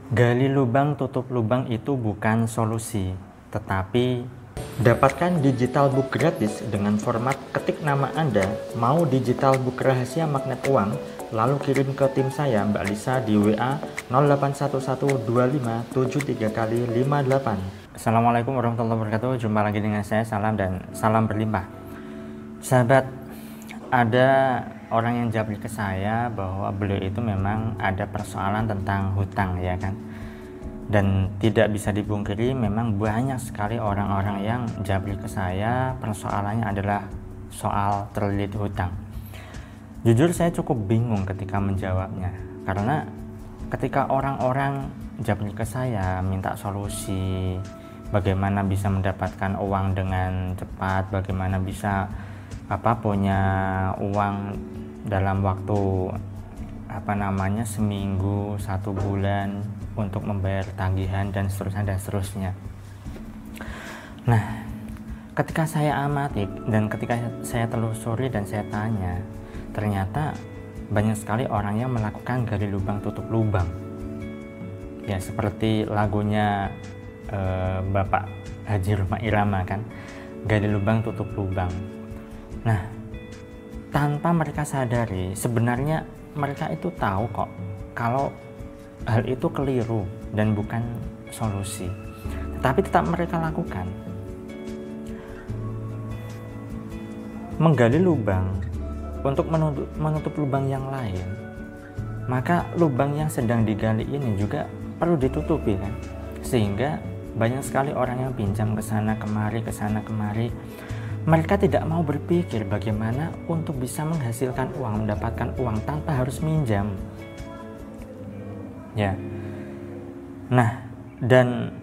Gali lubang tutup lubang itu bukan solusi, tetapi dapatkan digital book gratis dengan format ketik nama Anda, mau digital book rahasia magnet uang, lalu kirim ke tim saya Mbak Lisa di WA 08112573 kali 58. Assalamualaikum warahmatullahi wabarakatuh. Jumpa lagi dengan saya, salam dan salam berlimpah. Sahabat, ada orang yang japri ke saya bahwa beliau itu memang ada persoalan tentang hutang, ya kan, dan tidak bisa dipungkiri memang banyak sekali orang-orang yang japri ke saya persoalannya adalah soal terlilit hutang. Jujur saya cukup bingung ketika menjawabnya, karena ketika orang-orang japri ke saya minta solusi bagaimana bisa mendapatkan uang dengan cepat, bagaimana bisa punya uang dalam waktu seminggu, 1 bulan untuk membayar tagihan dan seterusnya. Nah, ketika saya amati dan ketika saya telusuri dan saya tanya, ternyata banyak sekali orang yang melakukan gali lubang tutup lubang, ya seperti lagunya Bapak Haji Rhoma Irama kan, gali lubang tutup lubang. Nah, tanpa mereka sadari, sebenarnya mereka itu tahu kok kalau hal itu keliru dan bukan solusi, tetapi tetap mereka lakukan. Menggali lubang untuk menutup lubang yang lain, maka lubang yang sedang digali ini juga perlu ditutupi kan, sehingga banyak sekali orang yang pinjam ke sana kemari. Mereka tidak mau berpikir bagaimana untuk bisa menghasilkan uang, mendapatkan uang tanpa harus minjam. Ya. Nah, dan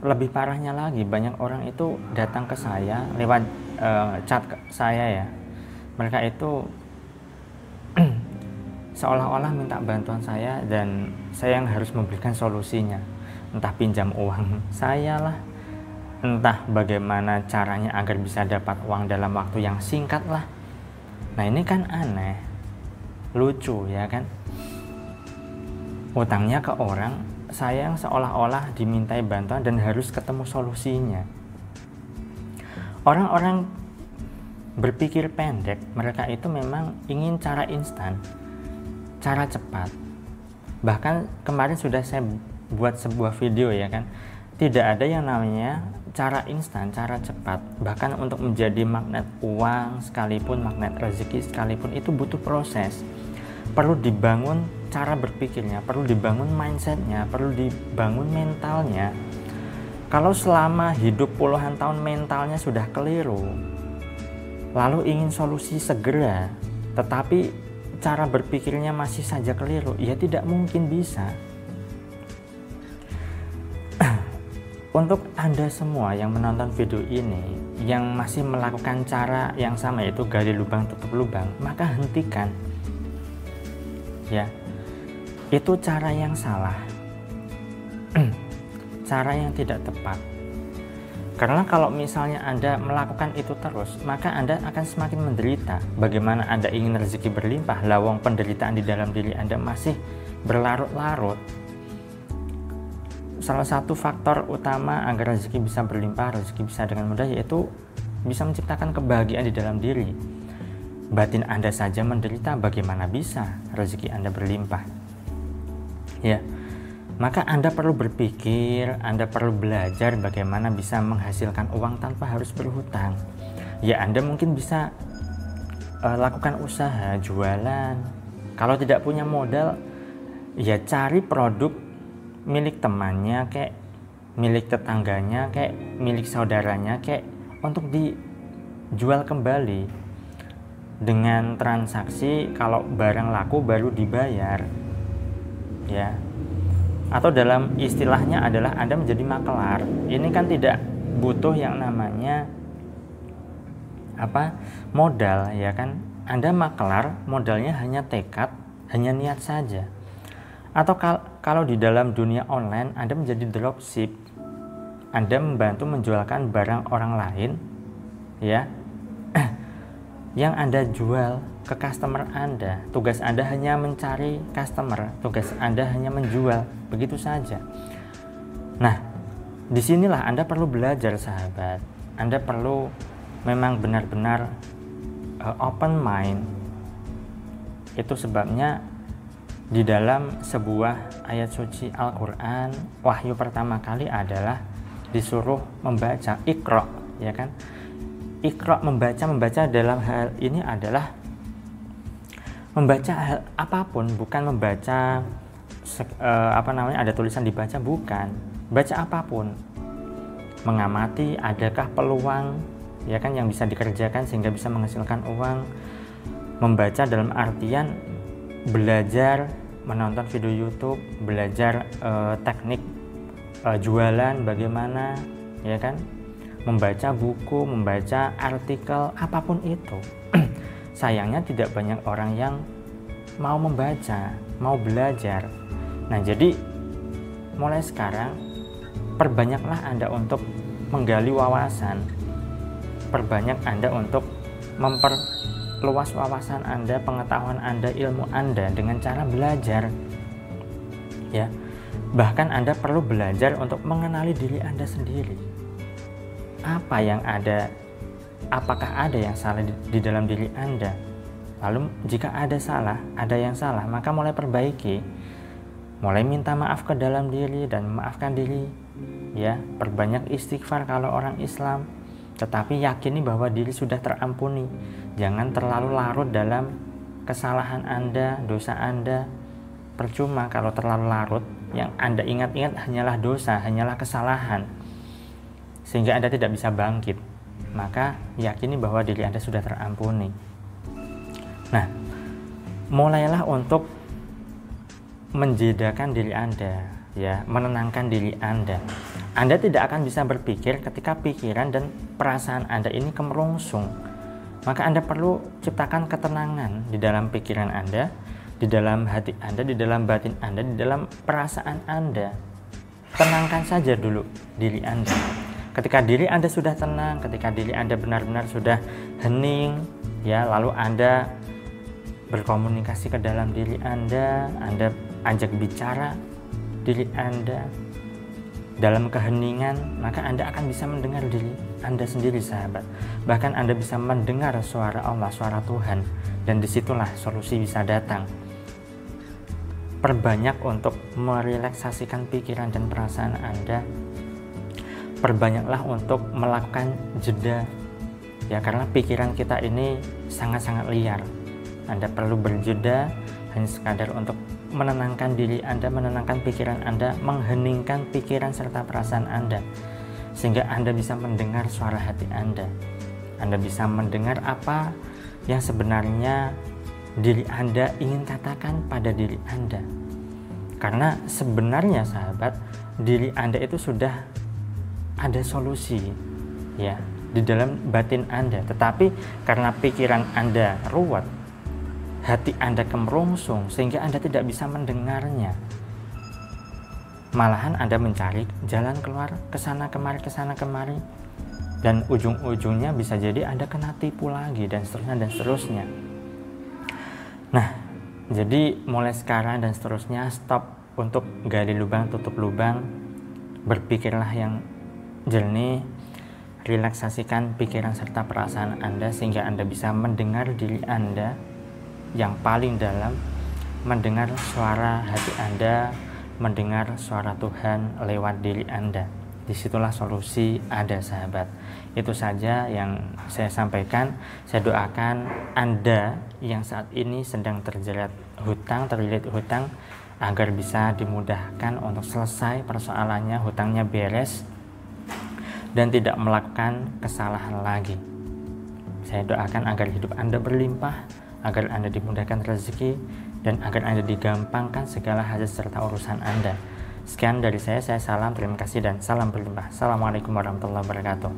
lebih parahnya lagi, banyak orang itu datang ke saya lewat chat saya ya. Mereka itu seolah-olah minta bantuan saya dan saya yang harus memberikan solusinya. Entah pinjam uang saya lah, entah bagaimana caranya agar bisa dapat uang dalam waktu yang singkat lah. Nah, ini kan aneh, lucu ya kan. Utangnya ke orang, saya yang seolah-olah dimintai bantuan dan harus ketemu solusinya. Orang-orang berpikir pendek, mereka itu memang ingin cara instan, cara cepat. Bahkan kemarin sudah saya buat sebuah video ya kan, tidak ada yang namanya cara instan, cara cepat. Bahkan untuk menjadi magnet uang sekalipun, magnet rezeki sekalipun, itu butuh proses. Perlu dibangun cara berpikirnya, perlu dibangun mindsetnya, perlu dibangun mentalnya. Kalau selama hidup puluhan tahun mentalnya sudah keliru, lalu ingin solusi segera, tetapi cara berpikirnya masih saja keliru, ya tidak mungkin bisa. Untuk Anda semua yang menonton video ini, yang masih melakukan cara yang sama, yaitu gali lubang tutup lubang, maka hentikan. Ya, itu cara yang salah, cara yang tidak tepat. Karena kalau misalnya Anda melakukan itu terus, maka Anda akan semakin menderita. Bagaimana Anda ingin rezeki berlimpah, lawang penderitaan di dalam diri Anda masih berlarut-larut. Salah satu faktor utama agar rezeki bisa berlimpah, rezeki bisa dengan mudah, yaitu bisa menciptakan kebahagiaan di dalam diri. Batin Anda saja menderita, bagaimana bisa rezeki Anda berlimpah? Ya, maka Anda perlu berpikir, Anda perlu belajar bagaimana bisa menghasilkan uang tanpa harus berhutang. Ya, Anda mungkin bisa lakukan usaha, jualan. Kalau tidak punya modal, ya cari produk milik temannya, kayak milik tetangganya, kayak milik saudaranya, kayak untuk dijual kembali dengan transaksi kalau barang laku baru dibayar, ya. Atau dalam istilahnya adalah Anda menjadi makelar. Ini kan tidak butuh yang namanya modal, ya kan. Anda makelar, modalnya hanya tekad, hanya niat saja. Atau kalau di dalam dunia online Anda menjadi dropship, Anda membantu menjualkan barang orang lain, ya. yang Anda jual ke customer Anda. Tugas Anda hanya mencari customer, tugas Anda hanya menjual, begitu saja. Nah, disinilah Anda perlu belajar, sahabat. Anda perlu memang benar-benar open mind. Itu sebabnya di dalam sebuah ayat suci Al-Quran, wahyu pertama kali adalah disuruh membaca, Iqra, ya kan? Iqra, membaca dalam hal ini adalah membaca hal apapun, bukan membaca ada tulisan dibaca, bukan. Baca apapun, mengamati adakah peluang, ya kan, yang bisa dikerjakan sehingga bisa menghasilkan uang. Membaca dalam artian belajar, menonton video YouTube, belajar teknik jualan bagaimana, ya kan, membaca buku, membaca artikel, apapun itu. Sayangnya tidak banyak orang yang mau membaca, mau belajar. Nah, jadi mulai sekarang perbanyaklah Anda untuk menggali wawasan, perbanyak Anda untuk memperluas wawasan Anda, pengetahuan Anda, ilmu Anda dengan cara belajar, ya. Bahkan Anda perlu belajar untuk mengenali diri Anda sendiri. Apa yang ada, apakah ada yang salah di dalam diri Anda? Lalu jika ada yang salah, maka mulai perbaiki, mulai minta maaf ke dalam diri dan memaafkan diri, ya. Perbanyak istighfar kalau orang Islam, tetapi yakini bahwa diri sudah terampuni. Jangan terlalu larut dalam kesalahan Anda, dosa Anda. Percuma kalau terlalu larut, yang Anda ingat-ingat hanyalah dosa, hanyalah kesalahan, sehingga Anda tidak bisa bangkit. Maka yakini bahwa diri Anda sudah terampuni. Nah, mulailah untuk menjedakan diri Anda, ya, menenangkan diri Anda. Anda tidak akan bisa berpikir ketika pikiran dan perasaan Anda ini kemerungsung. Maka Anda perlu ciptakan ketenangan di dalam pikiran Anda, di dalam hati Anda, di dalam batin Anda, di dalam perasaan Anda. Tenangkan saja dulu diri Anda. Ketika diri Anda sudah tenang, ketika diri Anda benar-benar sudah hening, ya, lalu Anda berkomunikasi ke dalam diri Anda ajak bicara diri Anda dalam keheningan, maka Anda akan bisa mendengar diri Anda sendiri, sahabat. Bahkan Anda bisa mendengar suara Allah, suara Tuhan, dan disitulah solusi bisa datang. Perbanyak untuk merelaksasikan pikiran dan perasaan Anda. Perbanyaklah untuk melakukan jeda, ya, karena pikiran kita ini sangat-sangat liar. Anda perlu berjeda hanya sekadar untuk menenangkan diri Anda, menenangkan pikiran Anda, mengheningkan pikiran serta perasaan Anda, sehingga Anda bisa mendengar suara hati Anda. Anda bisa mendengar apa yang sebenarnya diri Anda ingin katakan pada diri Anda. Karena sebenarnya, sahabat, diri Anda itu sudah ada solusi, ya, di dalam batin Anda. Tetapi karena pikiran Anda ruwet, hati Anda kemerungsung, sehingga Anda tidak bisa mendengarnya. Malahan Anda mencari jalan keluar kesana kemari, dan ujung-ujungnya bisa jadi Anda kena tipu lagi, dan seterusnya. Nah, jadi mulai sekarang dan seterusnya, stop untuk gali lubang tutup lubang. Berpikirlah yang jernih, relaksasikan pikiran serta perasaan Anda sehingga Anda bisa mendengar diri Anda yang paling dalam, mendengar suara hati Anda, mendengar suara Tuhan lewat diri Anda. Disitulah solusi ada, sahabat. Itu saja yang saya sampaikan. Saya doakan Anda yang saat ini sedang terlilit hutang, agar bisa dimudahkan untuk selesai persoalannya, hutangnya beres, dan tidak melakukan kesalahan lagi. Saya doakan agar hidup Anda berlimpah, agar Anda dimudahkan rezeki, dan agar Anda digampangkan segala hajat serta urusan Anda. Sekian dari saya salam, terima kasih, dan salam berlimpah. Assalamualaikum warahmatullahi wabarakatuh.